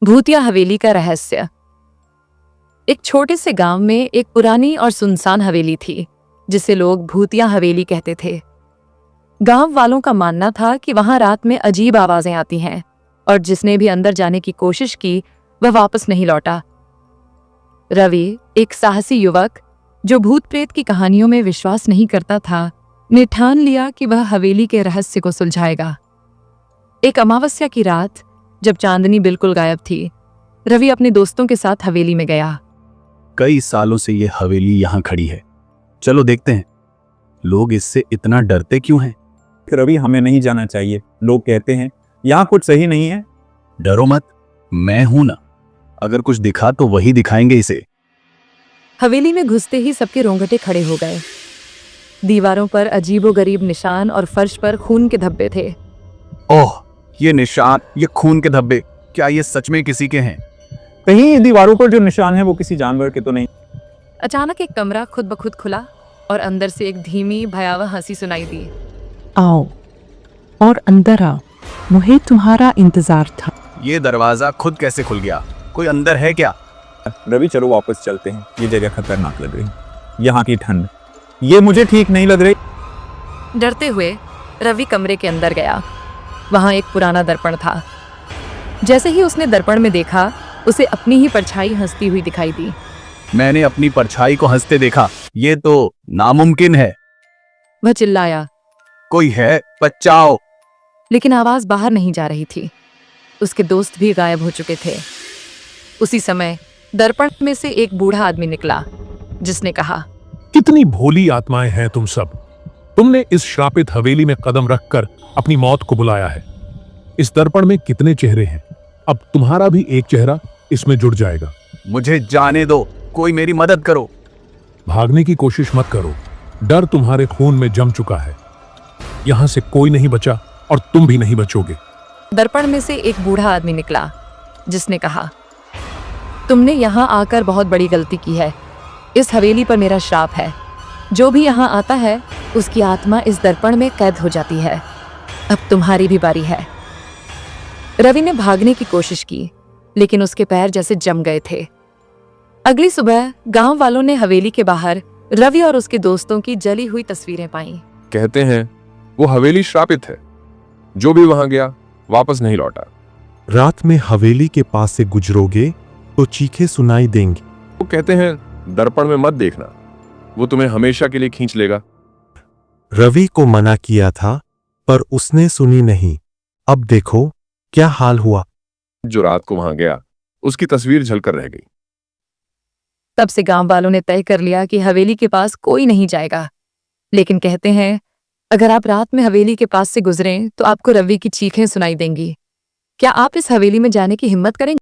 भूतिया हवेली का रहस्य। एक छोटे से गांव में एक पुरानी और सुनसान हवेली थी जिसे लोग भूतिया हवेली कहते थे। गांव वालों का मानना था कि वहां रात में अजीब आवाजें आती हैं और जिसने भी अंदर जाने की कोशिश की वह वापस नहीं लौटा। रवि, एक साहसी युवक जो भूत प्रेत की कहानियों में विश्वास नहीं करता था, ने ठान लिया कि वह हवेली के रहस्य को सुलझाएगा। एक अमावस्या की रात, जब चांदनी बिल्कुल गायब थी, रवि अपने दोस्तों के साथ हवेली में गया। कई सालों से ये हवेली यहाँ खड़ी है, चलो देखते हैं। लोग इससे इतना डरते क्यों हैं? रवि, हमें नहीं जाना चाहिए। लोग कहते हैं यहाँ कुछ सही नहीं है। डरो मत, मैं हूं ना। अगर कुछ दिखा तो वही दिखाएंगे इसे। हवेली में घुसते ही सबके रोंगटे खड़े हो गए। दीवारों पर अजीबोगरीब निशान और फर्श पर खून के धब्बे थे। ओह, ये निशान, ये खून के धब्बे, क्या ये सच में किसी के हैं? कहीं दीवारों पर जो निशान है वो किसी जानवर के तो नहीं? अचानक एक कमरा खुद ब खुद खुला और अंदर से एक धीमी भयावह हंसी सुनाई दी। आओ और अंदर आओ, मुझे तुम्हारा इंतजार था। ये दरवाजा खुद कैसे खुल गया? कोई अंदर है क्या? रवि, चलो वापस चलते हैं। ये जगह खतरनाक लग रही, यहाँ की ठंड, ये मुझे ठीक नहीं लग रही। डरते हुए रवि कमरे के अंदर गया। वहां एक पुराना दर्पण था। जैसे ही उसने दर्पण में देखा, उसे अपनी ही परछाई हंसती हुई दिखाई दी। मैंने अपनी परछाई को हंसते देखा, ये तो नामुमकिन है। वह चिल्लाया, कोई है, बचाओ। लेकिन आवाज बाहर नहीं जा रही थी। उसके दोस्त भी गायब हो चुके थे। उसी समय दर्पण में से एक बूढ़ा आदमी निकला, जिसने कहा, कितनी भोली आत्माएं हैं तुम सब। तुमने इस श्रापित हवेली में कदम रखकर अपनी मौत को बुलाया है। इस दर्पण में कितने चेहरे हैं, अब तुम्हारा भी एक चेहरा इसमें जुड़ जाएगा। मुझे जाने दो, कोई मेरी मदद करो। भागने की कोशिश मत करो, डर तुम्हारे खून में जम चुका है। यहां से कोई नहीं बचा और तुम भी नहीं बचोगे। दर्पण में से एक बूढ़ा आदमी निकला, जिसने कहा, तुमने यहाँ आकर बहुत बड़ी गलती की है। इस हवेली पर मेरा श्राप है। जो भी यहाँ आता है उसकी आत्मा इस दर्पण में कैद हो जाती है। अब तुम्हारी भी बारी है। रवि ने भागने की कोशिश की, लेकिन उसके पैर जैसे जम गए थे। अगली सुबह गांव वालों ने हवेली के बाहर रवि और उसके दोस्तों की जली हुई तस्वीरें पाईं। कहते हैं वो हवेली श्रापित है। जो भी वहां गया वापस नहीं लौटा। रात में हवेली के पास से गुजरोगे तो चीखें सुनाई देंगी। वो कहते हैं दर्पण में मत देखना, वो तुम्हें हमेशा के लिए खींच लेगा। रवि को मना किया था पर उसने सुनी नहीं। अब देखो क्या हाल हुआ। जो रात को वहां गया उसकी तस्वीर झलकर रह गई। तब से गांव वालों ने तय कर लिया कि हवेली के पास कोई नहीं जाएगा। लेकिन कहते हैं अगर आप रात में हवेली के पास से गुजरें तो आपको रवि की चीखें सुनाई देंगी। क्या आप इस हवेली में जाने की हिम्मत करेंगे?